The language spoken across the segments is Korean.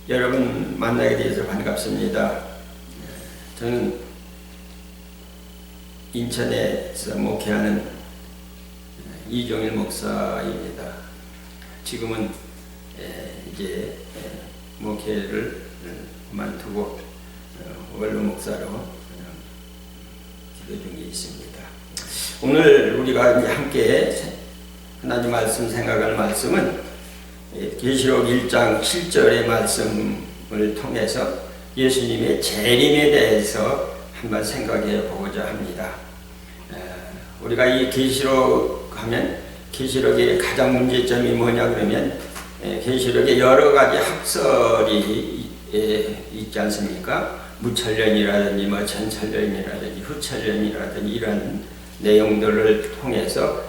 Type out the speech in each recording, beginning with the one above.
여러분 만나게 되어서 반갑습니다. 저는 인천에서 목회하는 이종일 목사입니다. 지금은 이제 목회를 그만두고 원로 목사로 기도 중에 있습니다. 오늘 우리가 함께 하나님 말씀 생각할 말씀은 계시록 1장 7절의 말씀을 통해서 예수님의 재림에 대해서 한번 생각해 보고자 합니다. 우리가 이 계시록 하면 계시록의 가장 문제점이 뭐냐 그러면 계시록에 여러 가지 학설이 있지 않습니까? 무천년이라든지 뭐 전천년이라든지 후천년이라든지 이런 내용들을 통해서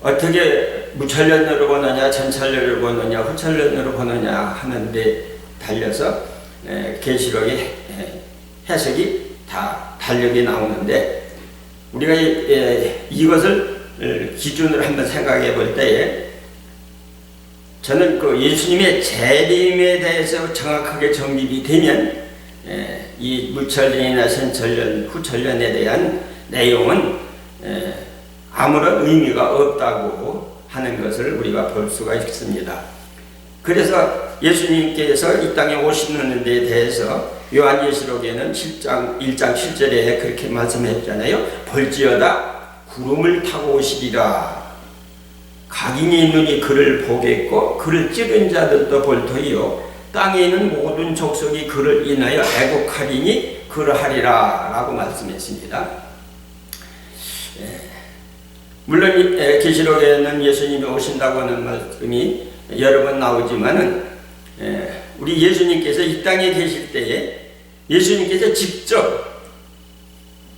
어떻게 무천년으로 보느냐 전천년으로 보느냐 후천년으로 보느냐 하는데 달려서 계시록의 해석이 다 달력이 나오는데 우리가 이것을 기준으로 한번 생각해 볼 때에 저는 그 예수님의 재림에 대해서 정확하게 정립이 되면 이 무천년이나 전천년 후천년에 대한 내용은 아무런 의미가 없다고 하는 것을 우리가 볼 수가 있습니다. 그래서 예수님께서 이 땅에 오시는 데 대해서 요한계시록에는 1장 7절에 그렇게 말씀했잖아요. 볼지어다 구름을 타고 오시리라. 각인이 눈이 그를 보겠고 그를 찍은 자들도 볼 터이요 땅에 있는 모든 족속이 그를 인하여 애곡하리니 그러하리라 라고 말씀했습니다. 물론 계시록에는 예수님이 오신다고 하는 말씀이 여러 번 나오지만은 우리 예수님께서 이 땅에 계실 때에 예수님께서 직접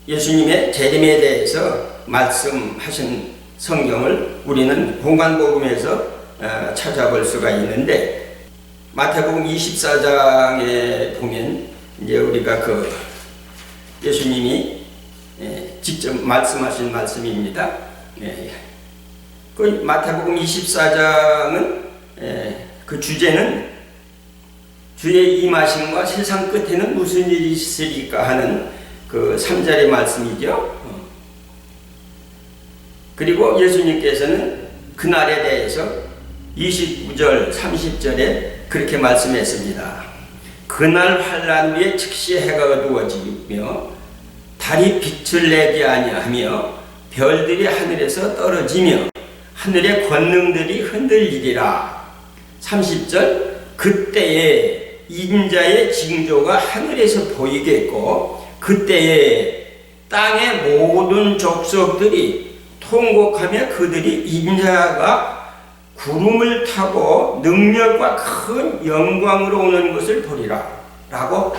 예수님의 재림에 대해서 말씀하신 성경을 우리는 공관복음에서 찾아볼 수가 있는데 마태복음 24장에 보면 이제 우리가 그 예수님이 직접 말씀하신 말씀입니다. 그 마태복음 24장은 그 주제는 주의 임하심과 세상 끝에는 무슨 일이 있으리까 하는 그 3절의 말씀이죠. 그리고 예수님께서는 그날에 대해서 29절 30절에 그렇게 말씀했습니다. 그날 환난 후에 즉시 해가 어두워지며 달이 빛을 내지 아니하며 별들이 하늘에서 떨어지며 하늘의 권능들이 흔들리리라. 30절 그때에 인자의 징조가 하늘에서 보이겠고 그때에 땅의 모든 족속들이 통곡하며 그들이 인자가 구름을 타고 능력과 큰 영광으로 오는 것을 보리라 라고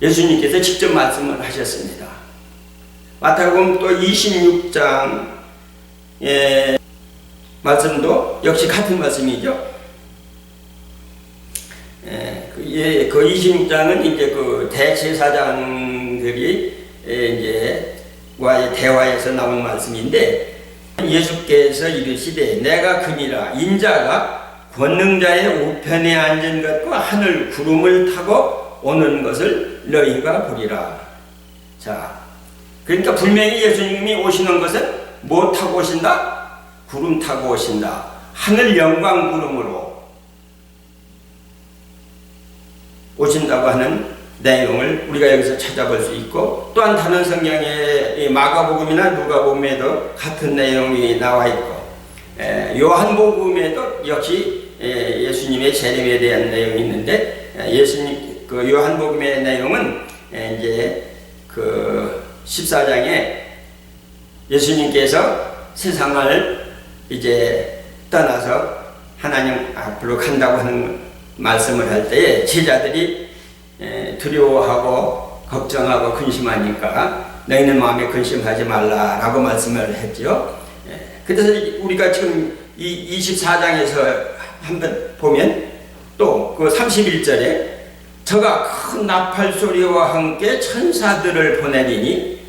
예수님께서 직접 말씀을 하셨습니다. 마태복음 또 26장의 말씀도 역시 같은 말씀이죠. 그 26장은 이제 그 대제사장들이 이제 와의 대화에서 나온 말씀인데 예수께서 이르시되 내가 그니라 인자가 권능자의 우편에 앉은 것과 하늘 구름을 타고 오는 것을 너희가 보리라. 자, 그러니까 분명히 예수님이 오시는 것은 뭐 타고 오신다? 구름 타고 오신다. 하늘 영광 구름으로 오신다고 하는 내용을 우리가 여기서 찾아볼 수 있고 또한 다른 성경의 마가복음이나 누가복음에도 같은 내용이 나와 있고 요한복음에도 역시 예수님의 재림에 대한 내용이 있는데 예수님 그 요한복음의 내용은 이제 그 14장에 예수님께서 세상을 이제 떠나서 하나님 앞으로 간다고 하는 말씀을 할 때에 제자들이 두려워하고 걱정하고 근심하니까 너희는 마음에 근심하지 말라라고 말씀을 했죠. 그래서 우리가 지금 이 24장에서 한번 보면 또 그 31절에 저가 큰 나팔 소리와 함께 천사들을 보내리니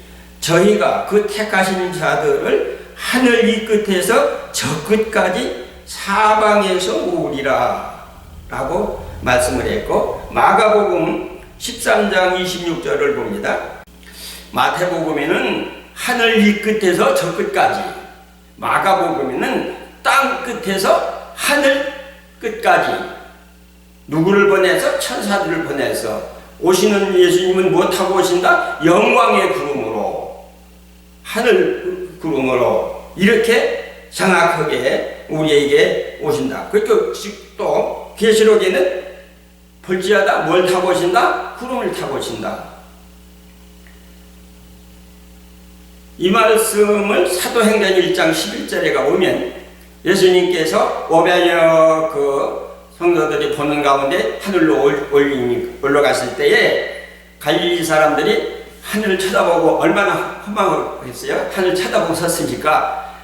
저희가 그 택하신 자들을 하늘 이 끝에서 저 끝까지 사방에서 오리라 라고 말씀을 했고, 마가복음 13장 26절을 봅니다. 마태복음에는 하늘 이 끝에서 저 끝까지, 마가복음에는 땅 끝에서 하늘 끝까지 누구를 보내서? 천사들을 보내서 오시는 예수님은 뭐 타고 오신다? 영광의 구름으로, 하늘 구름으로 이렇게 정확하게 우리에게 오신다. 그리고 또 계시록에는 볼지어다 뭘 타고 오신다? 구름을 타고 오신다. 이 말씀을 사도행전 1장 11절에 가보면 예수님께서 500여 그 성도들이 보는 가운데 하늘로 올라갔을 때에 갈릴리 사람들이 하늘을 쳐다보고 얼마나 허망했어요? 하늘 쳐다보고 섰으니까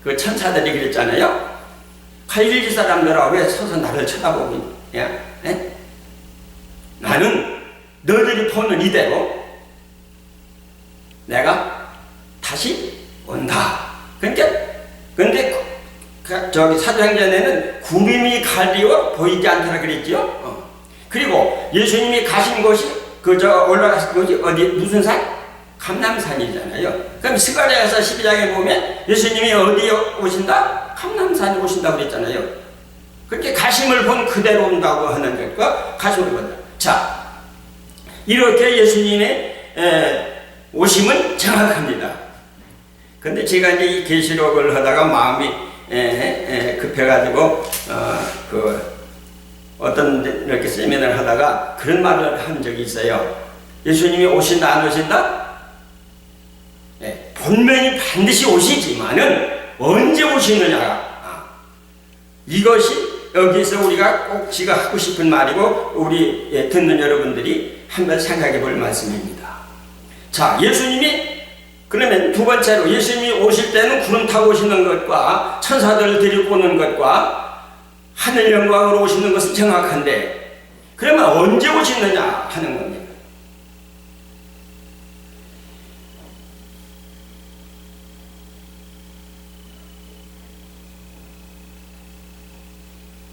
그 천사들이 그랬잖아요. 갈릴리 사람들아 왜 서서 나를 쳐다보고 있냐? 네? 나는 너희들이 보는 이대로 내가 다시 온다. 그러니까 근데 저기 사도행전에는 구름이 가리워 보이지 않더라 그랬죠. 그리고 예수님이 가신 곳이 그저 올라가신 곳이 어디 무슨 산? 감람산이잖아요. 그럼 스가랴서 12장에 보면 예수님이 어디에 오신다? 감람산에 오신다고 그랬잖아요. 그렇게 가심을 본 그대로 온다고 하는 것과 가심을 본다. 자, 이렇게 예수님의 오심은 정확합니다. 근데 제가 이제 이 계시록을 하다가 마음이 급해가지고 어떤 이렇게 세미나를 하다가 그런 말을 한 적이 있어요. 예수님이 오신다 안 오신다? 분명히 반드시 오시지만은 언제 오시느냐, 이것이 여기서 우리가 꼭 지가 하고 싶은 말이고 우리 듣는 여러분들이 한번 생각해 볼 말씀입니다. 자, 예수님이 그러면 두 번째로 예수님이 오실 때는 구름 타고 오시는 것과 천사들을 데리고 오는 것과 하늘 영광으로 오시는 것은 정확한데, 그러면 언제 오시느냐 하는 겁니다.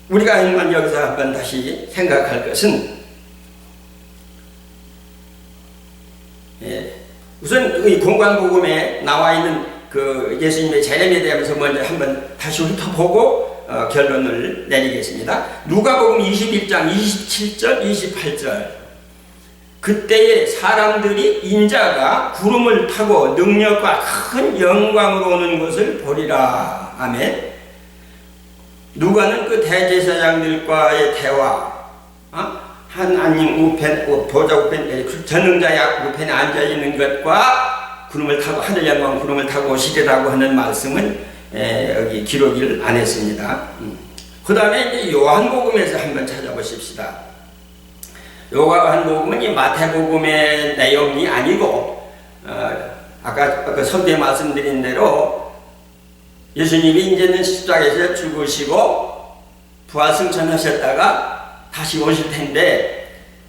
우리가 여기서 한번 다시 생각할 것은, 우선 이 공관복음에 나와 있는 그 예수님의 재림에 대해서 먼저 한번 다시 훑어보고 결론을 내리겠습니다. 누가복음 21장 27절 28절, 그때에 사람들이 인자가 구름을 타고 능력과 큰 영광으로 오는 것을 보리라. 아멘. 누가는 그 대제사장들과의 대화, 하나님 우편, 보좌 우편, 전능자의 우편에 앉아있는 것과 구름을 타고, 하늘 영광 구름을 타고 오시리라고 하는 말씀은 여기 기록을 안 했습니다. 그 다음에 이제 요한복음에서 한번 찾아보십시다. 요한복음은 이 마태복음의 내용이 아니고, 아까 선두에 말씀드린 대로 예수님이 이제는 십자가에서 죽으시고 부활승천하셨다가 다시 오실 텐데,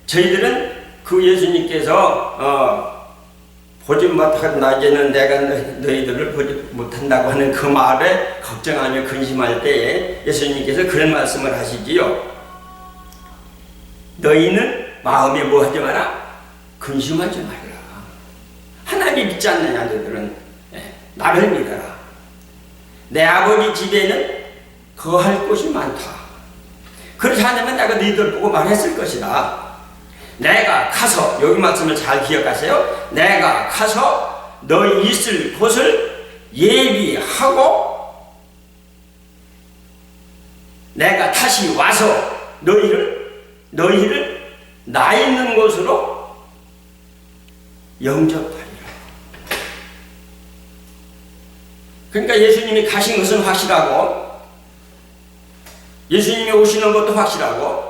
저희들은 그 예수님께서 보지 못한 낮에는 내가 너희들을 보지 못한다고 하는 그 말에 걱정하며 근심할 때에 예수님께서 그런 말씀을 하시지요. 너희는 마음에 뭐 하지 마라? 근심하지 말라. 하나님 믿지 않느냐 너희들은? 나를 믿어라. 내 아버지 집에는 거할 곳이 많다. 그렇지 않으면 내가 너희들 보고 말했을 것이다. 내가 가서, 여기 말씀을 잘 기억하세요. 내가 가서 너희 있을 곳을 예비하고 내가 다시 와서 너희를 나 있는 곳으로 영접하리라. 그러니까 예수님이 가신 것은 확실하고, 예수님이 오시는 것도 확실하고,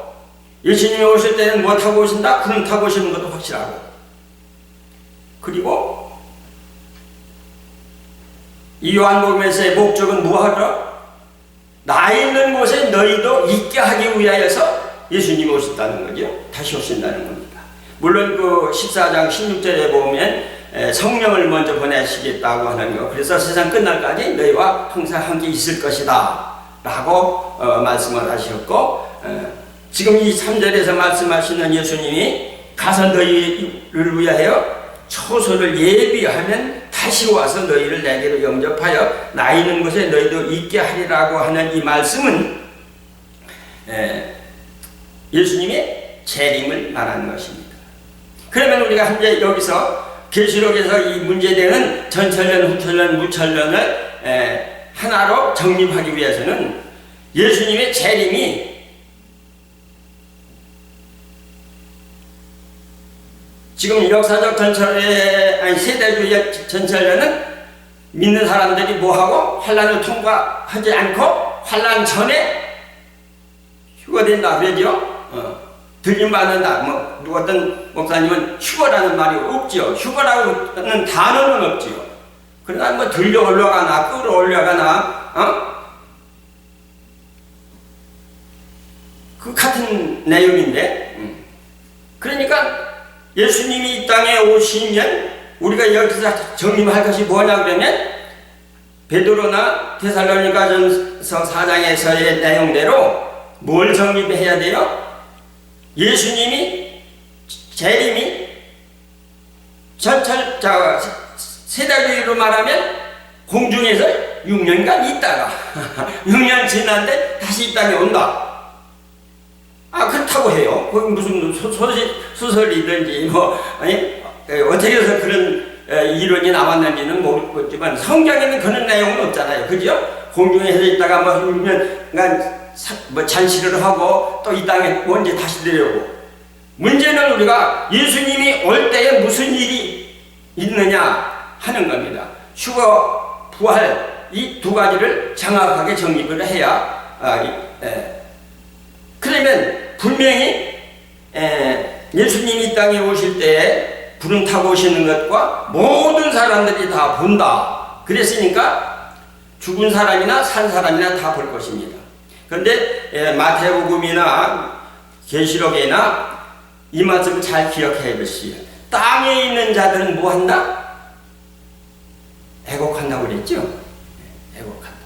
예수님이 오실 때는 뭐 타고 오신다? 구름 타고 오시는 것도 확실하고, 그리고 이 요한복음에서의 목적은 무엇이라? 나 있는 곳에 너희도 있게 하기 위하여서 예수님이 오셨다는 거죠. 다시 오신다는 겁니다. 물론 그 14장 16절에 보면 성령을 먼저 보내시겠다고 하는 거, 그래서 세상 끝날까지 너희와 항상 함께 있을 것이다 라고 말씀을 하셨고, 지금 이 3절에서 말씀하시는 예수님이 가서 너희를 위하여 초소를 예비하면 다시 와서 너희를 내게로 영접하여 나 있는 곳에 너희도 있게 하리라고 하는 이 말씀은 예수님의 재림을 말하는 것입니다. 그러면 우리가 현재 여기서 계시록에서 이 문제되는 전천년, 후천년, 무천년을 하나로 정립하기 위해서는 예수님의 재림이 지금 역사적 세대주의 전천년은 믿는 사람들이 뭐하고 환란을 통과하지 않고 환란 전에 휴거된다 그러죠. 들림받는다. 어떤 목사님은 휴거라는 말이 없지요. 휴거라는 단어는 없지요. 그러나 들려 올라가나 끌어올라가나 그 같은 내용인데, 그러니까 예수님이 이 땅에 오시면 우리가 여기서 정립할 것이 뭐냐 그러면 베드로나 데살로니가전서 4장에서의 내용대로 뭘 정립해야 돼요? 예수님이 재림이 세대주의로 말하면 공중에서 6년간 있다가 6년 지났는데 다시 이 땅에 온다. 그렇다고 해요. 거기 무슨 소설이든지 어떻게 해서 그런 이론이 나왔는지는 모르겠지만 성경에는 그런 내용은 없잖아요. 그죠? 공중에서 있다가 6년간 잔치를 하고 또 이 땅에 언제 다시 내려오고. 문제는 우리가 예수님이 올 때에 무슨 일이 있느냐 하는 겁니다. 휴거, 부활 이 두 가지를 정확하게 정립을 해야 그러면 분명히 예수님이 이 땅에 오실 때에 구름 타고 오시는 것과 모든 사람들이 다 본다. 그랬으니까 죽은 사람이나 산 사람이나 다 볼 것입니다. 그런데 마태복음이나 계시록이나 이 말씀을 잘 기억해 보시오. 땅에 있는 자들은 뭐 한다? 애곡한다고 그랬죠? 애곡한다.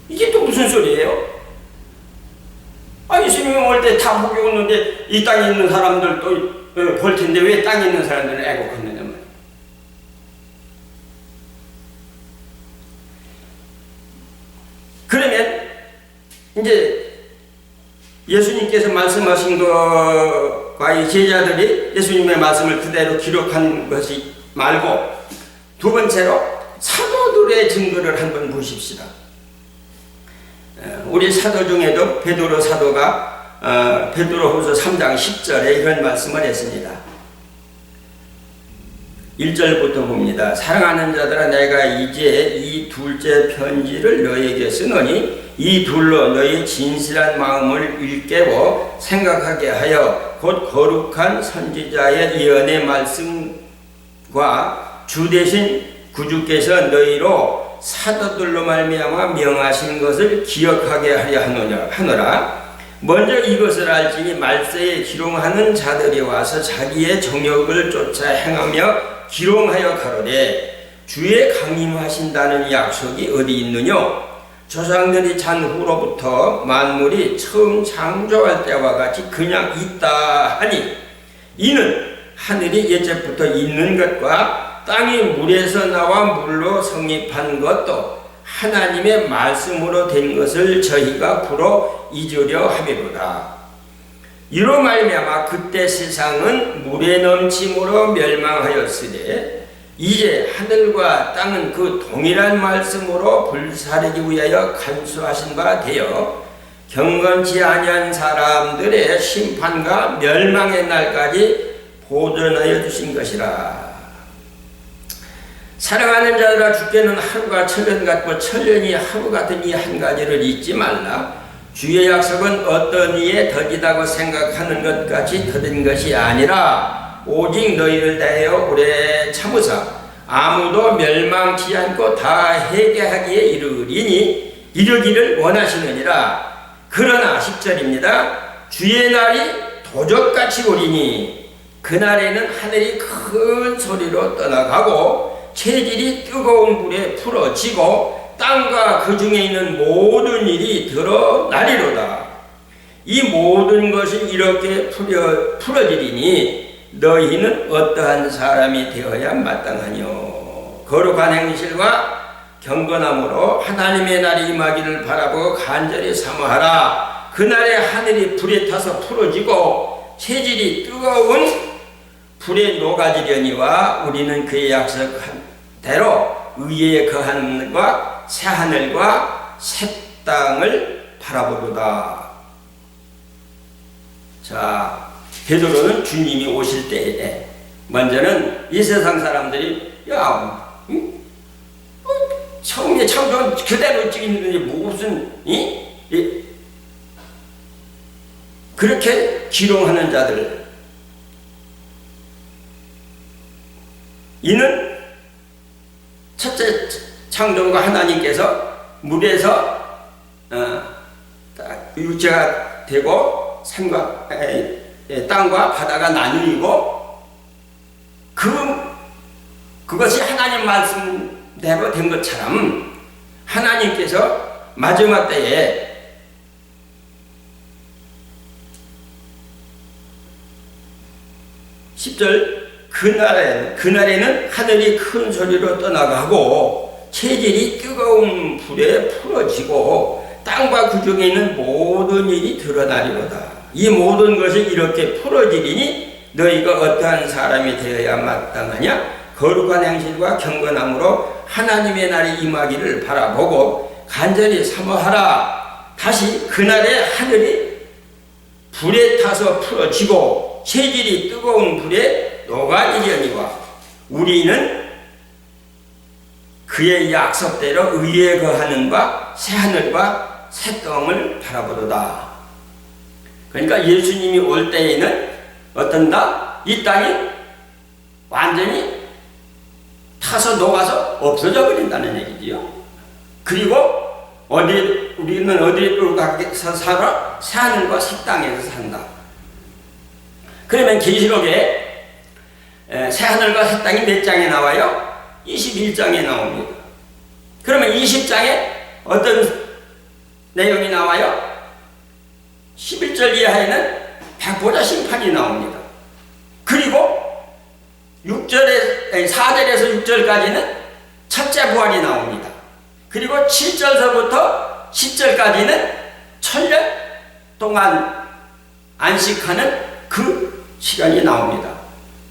이게 또 무슨 소리예요? 예수님이 올 때 다 복이 오는데 이 땅에 있는 사람들도 볼 텐데 왜 땅에 있는 사람들은 애곡했느냐 말이에요. 그러면 이제 예수님께서 말씀하신 것과 이 제자들이 예수님의 말씀을 그대로 기록한 것이 말고 두 번째로 사도들의 증거를 한번 보십시다. 우리 사도 중에도 베드로 사도가 베드로후서 3장 10절에 이런 말씀을 했습니다. 1절부터 봅니다. 사랑하는 자들아, 내가 이제 이 둘째 편지를 너희에게 쓰노니 이 둘로 너희 진실한 마음을 일깨워 생각하게 하여 곧 거룩한 선지자의 예언의 말씀과 주 대신 구주께서 너희로 사도들로 말미암아 명하신 것을 기억하게 하려 하노라. 먼저 이것을 알지니 말세에 기롱하는 자들이 와서 자기의 정욕을 쫓아 행하며 기롱하여 가로되 주의 강림하신다는 약속이 어디 있느뇨? 조상들이 잔 후로부터 만물이 처음 창조할 때와 같이 그냥 있다 하니 이는 하늘이 예적부터 있는 것과 땅이 물에서 나와 물로 성립한 것도 하나님의 말씀으로 된 것을 저희가 불어 잊으려 함이로다. 이로 말미암아 그때 세상은 물에 넘침으로 멸망하였으되 이제 하늘과 땅은 그 동일한 말씀으로 불사르기 위하여 간수하신 바 되어 경건치 아니한 사람들의 심판과 멸망의 날까지 보존하여 주신 것이라. 사랑하는 자들아, 주께는 하루가 천년 같고 천년이 하루 같은 이 한 가지를 잊지 말라. 주의 약속은 어떤 이에 더디다고 생각하는 것까지 더딘 것이 아니라 오직 너희를 대하여 오래 참으사 아무도 멸망치 않고 다 회개하기에 이르기를 원하시느니라. 그러나 10절입니다. 주의 날이 도적같이 오리니 그날에는 하늘이 큰 소리로 떠나가고 체질이 뜨거운 불에 풀어지고 땅과 그 중에 있는 모든 일이 드러나리로다. 이 모든 것이 이렇게 풀어지리니 너희는 어떠한 사람이 되어야 마땅하뇨. 거룩한 행실과 경건함으로 하나님의 날이 임하기를 바라보고 간절히 사모하라. 그날에 하늘이 불에 타서 풀어지고 체질이 뜨거운 불에 녹아지려니와 우리는 그의 약속한 대로 의에 거하는 것과 새 하늘과 새 땅을 바라보도다. 자, 베드로는 주님이 오실 때에 먼저는 이 세상 사람들이 처음에 창조는 그대로 찍는데 무슨 그렇게 기롱하는 자들, 이는 첫째 창조가 하나님께서 물에서 육체가 되고 산과 땅과 바다가 나뉘고 그것이 하나님 말씀대로 된 것처럼 하나님께서 마지막 때에 10절 그날에는 하늘이 큰 소리로 떠나가고 체질이 뜨거운 불에 풀어지고 땅과 그 중에 있는 모든 일이 드러나리로다. 이 모든 것이 이렇게 풀어지리니 너희가 어떠한 사람이 되어야 마땅하냐? 거룩한 행실과 경건함으로 하나님의 날이 임하기를 바라보고 간절히 사모하라. 다시 그날에 하늘이 불에 타서 풀어지고 체질이 뜨거운 불에 녹아지려니와 우리는 그의 약속대로 의에 거하는 바 새 하늘과 새 땅을 바라보도다. 그러니까 예수님이 올 때에는 어떤다? 이 땅이 완전히 타서 녹아서 없어져 버린다는 얘기지요. 그리고 우리는 어디로 가서 살아? 새 하늘과 새 땅에서 산다. 그러면 계시록에 새 하늘과 새 땅이 몇 장에 나와요? 21장에 나옵니다. 그러면 20장에 어떤 내용이 나와요? 11절 이하에는 백보자 심판이 나옵니다. 그리고 4절에서 6절까지는 첫째 부활이 나옵니다. 그리고 7절서부터 10절까지는 천년 동안 안식하는 그 시간이 나옵니다.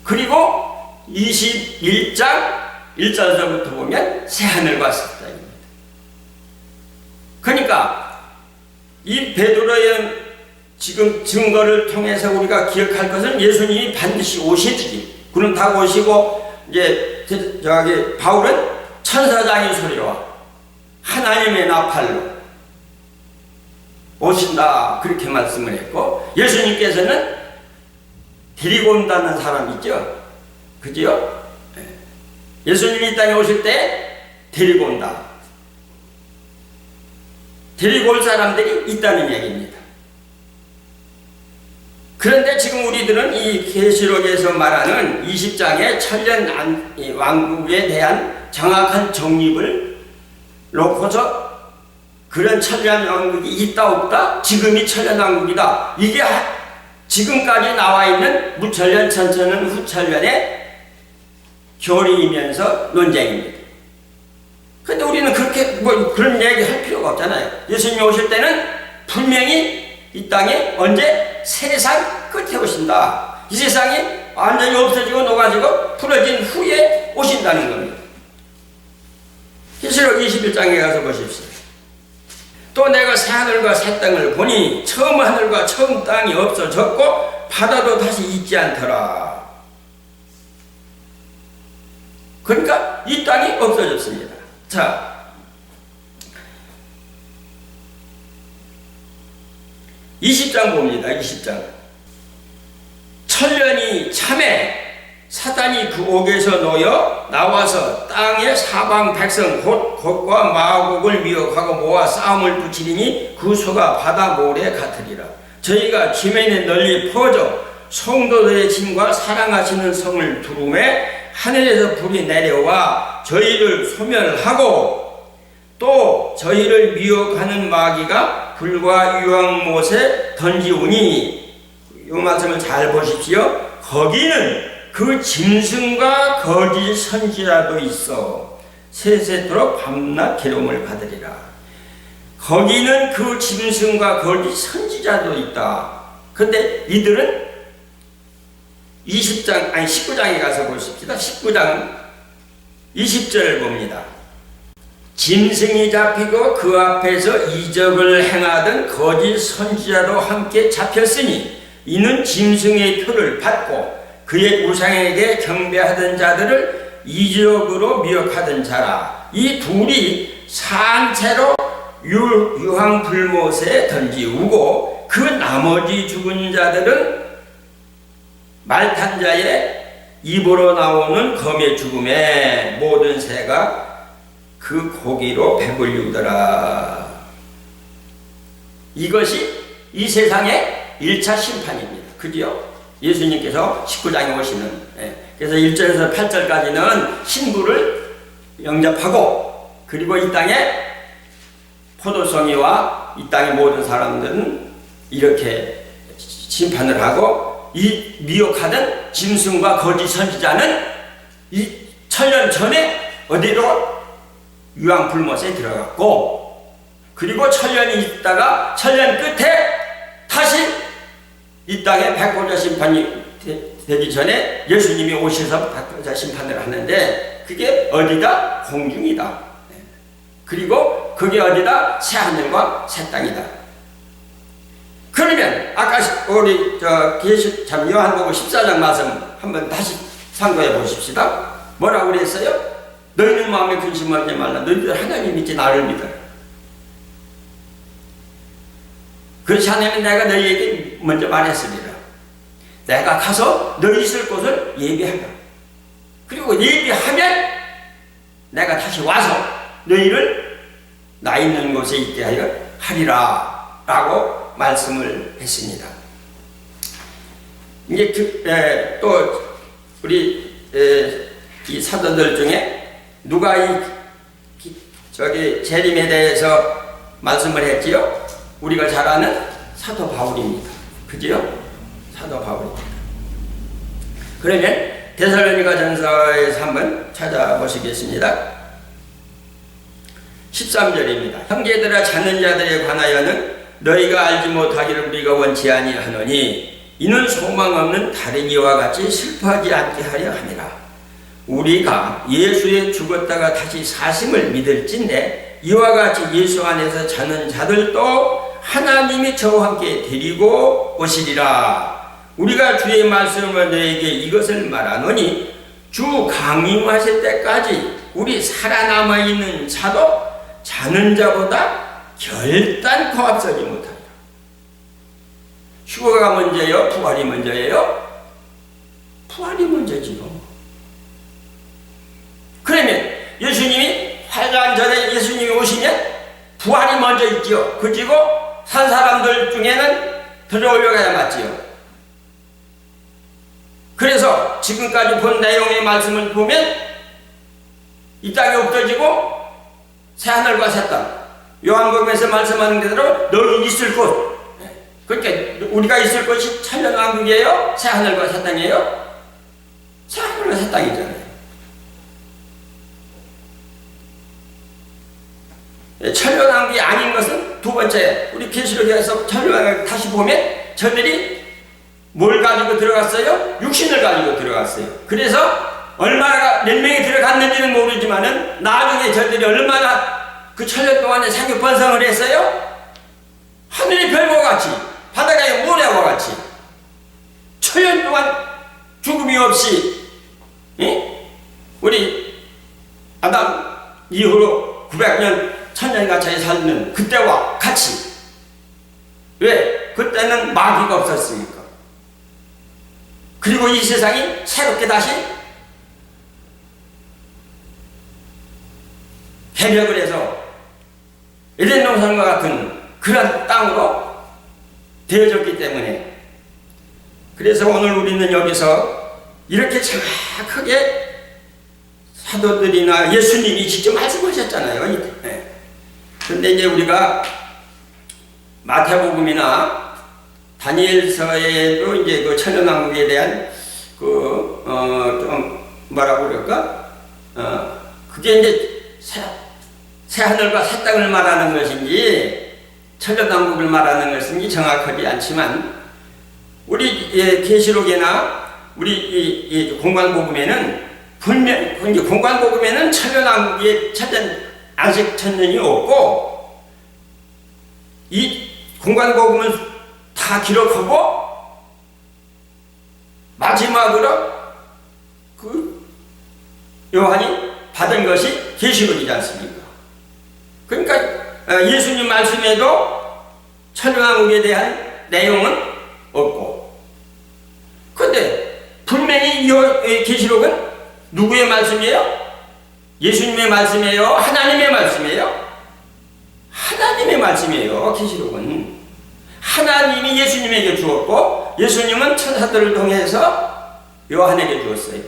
그리고 21장 1절서부터 보면 새하늘과 새 땅입니다. 그러니까 이 베드로의 지금 증거를 통해서 우리가 기억할 것은 예수님이 반드시 오시지. 그는 다 오시고 이제 바울은 천사장의 소리와 하나님의 나팔로 오신다 그렇게 말씀을 했고 예수님께서는 데리고 온다는 사람 있죠? 그죠? 예수님이 이 땅에 오실 때 데리고 온다. 데리고 올 사람들이 있다는 얘기입니다. 그런데 지금 우리들은 이 계시록에서 말하는 20장의 천년 왕국에 대한 정확한 정립을 놓고서 그런 천년 왕국이 있다 없다? 지금이 천년 왕국이다. 이게 지금까지 나와 있는 무천년, 천천년, 후천년의 교리이면서 논쟁입니다. 근데 우리는 그렇게 그런 얘기 할 필요가 없잖아요. 예수님이 오실 때는 분명히 이 땅에 언제 세상 끝에 오신다. 이 세상이 완전히 없어지고 녹아지고 풀어진 후에 오신다는 겁니다. 계시록 21장에 가서 보십시오. 또 내가 새 하늘과 새 땅을 보니 처음 하늘과 처음 땅이 없어졌고 바다도 다시 있지 않더라. 그러니까 이 땅이 없어졌습니다. 자, 20장 봅니다. 20장. 천년이 참에 사단이 그 옥에서 놓여 나와서 땅의 사방 백성 곧 곡과 마곡을 미혹하고 모아 싸움을 붙이리니 그 수가 바다 모래 같으리라. 저희가 지면에 널리 퍼져 성도들의 짐과 사랑하시는 성을 두름에 하늘에서 불이 내려와 저희를 소멸하고 또 저희를 미혹하는 마귀가 불과 유황못에 던지우니, 이 말씀을 잘 보십시오. 거기는 그 짐승과 거짓 선지자도 있어 세세토록 밤낮 괴로움을 받으리라. 거기는 그 짐승과 거짓 선지자도 있다. 근데 이들은 19장에 가서 보십시다. 19장 20절을 봅니다. 짐승이 잡히고 그 앞에서 이적을 행하던 거짓 선지자도 함께 잡혔으니 이는 짐승의 표를 받고 그의 우상에게 경배하던 자들을 이적으로 미혹하던 자라. 이 둘이 산채로 유황불못에 던지우고 그 나머지 죽은 자들은 말탄 자의 입으로 나오는 검의 죽음에 모든 새가 그 고기로 배불리우더라. 이것이 이 세상의 1차 심판입니다. 그죠? 예수님께서 19장에 오시는, 그래서 1절에서 8절까지는 신부를 영접하고, 그리고 이 땅에 포도송이와 이 땅의 모든 사람들은 이렇게 심판을 하고, 이 미혹하던 짐승과 거짓 선지자는 이 천년 전에 어디로? 유황불못에 들어갔고, 그리고 천년이 있다가 천년 끝에 다시 이 땅에 백보자 심판이 되기 전에 예수님이 오셔서 백보자 심판을 하는데, 그게 어디다? 공중이다. 그리고 그게 어디다? 새하늘과 새 땅이다. 그러면 아까 우리 요한복음 14장 말씀 한번 다시 상고해 보십시다. 뭐라고 그랬어요? 너희는 마음에 근심하지 말라. 너희들 하나님 믿지 나를 믿어라. 그렇지 않으면 내가 너희에게 먼저 말했으리라. 내가 가서 너희 있을 곳을 예비하라. 그리고 예비하면 내가 다시 와서 너희를 나 있는 곳에 있게 하리라 라고 말씀을 했습니다. 이제 또 우리 이 사도들 중에 누가 재림에 대해서 말씀을 했지요? 우리가 잘 아는 사도 바울입니다. 그지요? 사도 바울입니다. 그러면 데살로니가 전서에서 한번 찾아보시겠습니다. 13절입니다. 형제들아, 자는 자들에 관하여는 너희가 알지 못하기를 우리가 원치 아니하노니 이는 소망 없는 다른 이와 같이 슬퍼하지 않게 하려 함이라. 우리가 예수의 죽었다가 다시 사심을 믿을진데 이와 같이 예수 안에서 자는 자들도 하나님이 저와 함께 데리고 오시리라. 우리가 주의 말씀을 너에게 이것을 말하노니 주 강림하실 때까지 우리 살아남아 있는 자도 자는 자보다 결단코 앞서지 못한다. 휴거가 먼저예요? 부활이 먼저예요? 부활이 먼저지요. 그러면 예수님이 환란 전에 예수님이 오시면 부활이 먼저 있지요. 그리고 산 사람들 중에는 들어올려가야 맞지요. 그래서 지금까지 본 내용의 말씀을 보면 이 땅이 없어지고 새하늘과 새 땅, 요한복음에서 말씀하는 대로 너희 있을 곳, 그러니까 우리가 있을 곳이 천년왕국이에요? 새하늘과 새 땅이에요? 새하늘과 새 땅이잖아요. 천년왕국이 아닌 것은 두 번째, 우리 계시록에서 천년왕국 다시 보면 저들이 뭘 가지고 들어갔어요? 육신을 가지고 들어갔어요. 그래서 얼마나 몇 명이 들어갔는지는 모르지만은 나중에 저들이 얼마나 그 천년 동안에 생육 번성을 했어요? 하늘의 별과 같이, 바닷가의 모래와 같이 천년 동안 죽음이 없이, 우리 아담 이후로 900년 천년 가까이 살는 그때와 같이. 왜? 그때는 마귀가 없었으니까. 그리고 이 세상이 새롭게 다시 개벽을 해서 에덴 동산과 같은 그런 땅으로 되어졌기 때문에, 그래서 오늘 우리는 여기서 이렇게 정확하게 사도들이나 예수님이 직접 말씀하셨잖아요. 근데 이제 우리가 마태복음이나 다니엘서에도 이제 그 천연왕국에 대한 좀 뭐라고 그럴까? 그게 이제 새 하늘과 새 땅을 말하는 것인지 천연왕국을 말하는 것인지 정확하지 않지만 우리 계시록이나 우리 이 공관복음에는 분명 이제 공관복음에는 천연왕국의 아직 천년이 없고 이 공관복음은 다 기록하고 마지막으로 그 요한이 받은 것이 계시록이지 않습니까? 그러니까 예수님 말씀에도 천연왕국에 대한 내용은 없고, 그런데 분명히 이 계시록은 누구의 말씀이에요? 예수님의 말씀이에요? 하나님의 말씀이에요? 하나님의 말씀이에요. 계시록은 하나님이 예수님에게 주었고 예수님은 천사들을 통해서 요한에게 주었어요.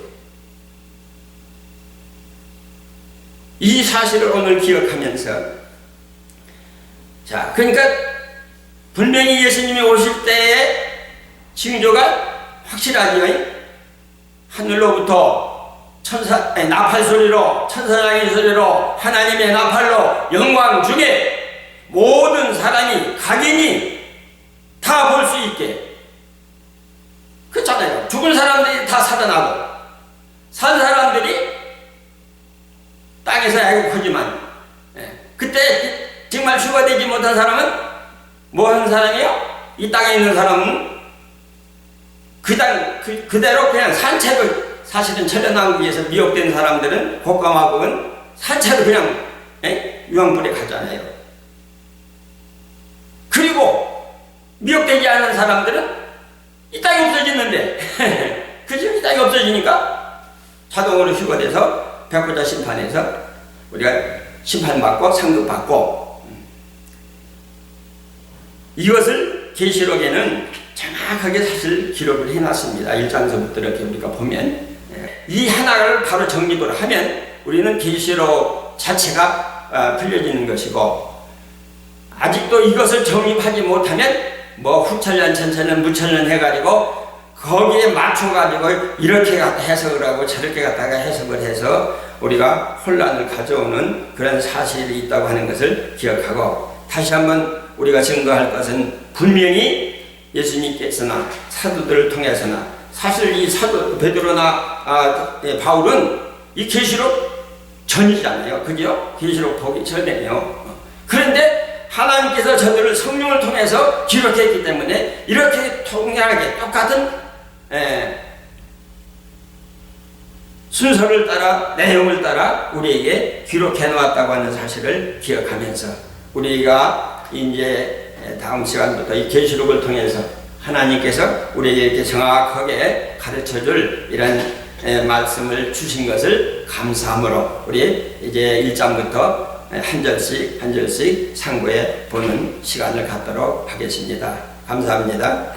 이 사실을 오늘 기억하면서, 자, 그러니까 분명히 예수님이 오실 때의 징조가 확실하지요. 하늘로부터 나팔 소리로, 천사장의 소리로, 하나님의 나팔로 영광 중에 모든 사람이 각인이 다 볼 수 있게. 그렇잖아요. 죽은 사람들이 다 살아나고 산 사람들이 땅에서 애국하지만 그때 정말 휴가되지 못한 사람은 뭐 하는 사람이요? 이 땅에 있는 사람은 그대로 그냥 산채로, 사실은 천연왕국에서 미혹된 사람들은 곡감하고는 산채로 그냥 유황불에 가잖아요. 그리고 미혹되지 않은 사람들은 이 땅이 없어지는데 그죠? 이 땅이 없어지니까 자동으로 휴가돼서 백보자 심판에서 우리가 심판받고 상급받고, 이것을 계시록에는 정확하게 사실 기록을 해놨습니다. 1장서부터 이렇게 우리가 보면 이 하나를 바로 정립을 하면 우리는 계시록 자체가 풀려지는 것이고, 아직도 이것을 정립하지 못하면 뭐 후천년 천천년 무천년 해가지고 거기에 맞춰가지고 이렇게 갖다 해석을 하고 저렇게 갖다가 해석을 해서 우리가 혼란을 가져오는 그런 사실이 있다고 하는 것을 기억하고, 다시 한번 우리가 증거할 것은 분명히 예수님께서나 사도들을 통해서나, 사실 이 사도 베드로나 바울은 이 계시록 전이잖아요. 그죠? 계시록 보기 전이에요. 그런데 하나님께서 저들을 성령을 통해서 기록했기 때문에 이렇게 통렬하게 똑같은 순서를 따라, 내용을 따라 우리에게 기록해 놓았다고 하는 사실을 기억하면서, 우리가 이제 다음 시간부터 이 계시록을 통해서 하나님께서 우리에게 이렇게 정확하게 가르쳐 줄 이런 말씀을 주신 것을 감사함으로 우리 이제 1장부터 한 절씩 상고해 보는 시간을 갖도록 하겠습니다. 감사합니다.